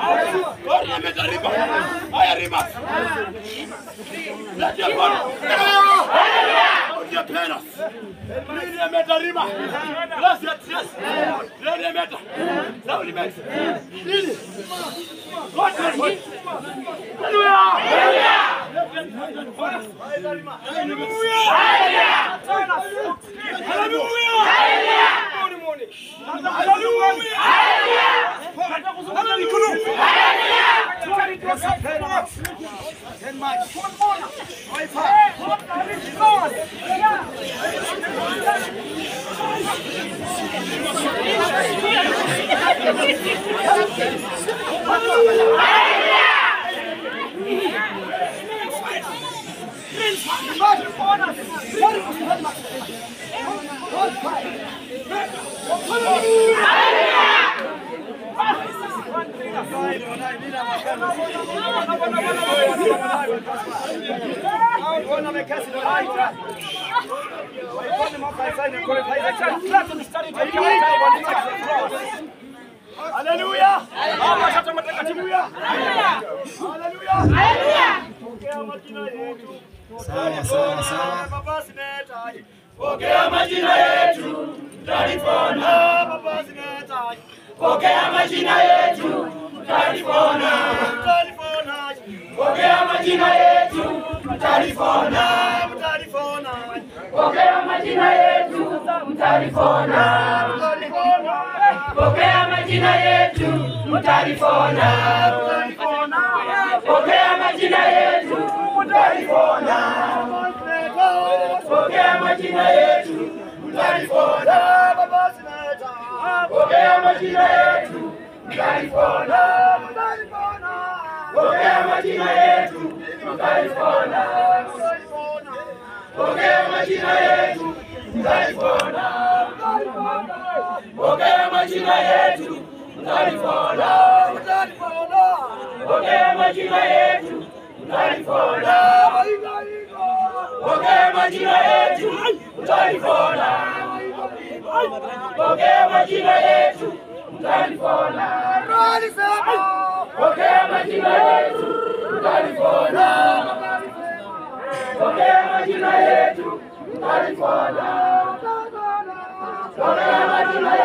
Ora metarima. Aya rima. Let your body. Your parents. Ora metarima. Bless your chest. Ora meta. Sauli meta. Lili. What is it? Hallelujah. Hallelujah. Hallelujah. Hallelujah. Pokea majina yetu, tutalipona. Pokea majina yetu, tutalipona. Pokea majina yetu, tutalipona. Pokea majina yetu, tutalipona. Pokea majina yetu, tutalipona. Pokea majina yetu, tutalipona. Pokea majina yetu, tutalipona. Pokea majina yetu, tutalipona. Pokea majina yetu, tutalipona. Pokea majina yetu, tutalipona. Pokea majina yetu, tutalipona. Pokea majina yetu, tutalipona. Pokea majina yetu, tutalipona. Pokea majina yetu, tutalipona. Pokea majina yetu, tutalipona. Pokea majina yetu, tutalipona. Pokea majina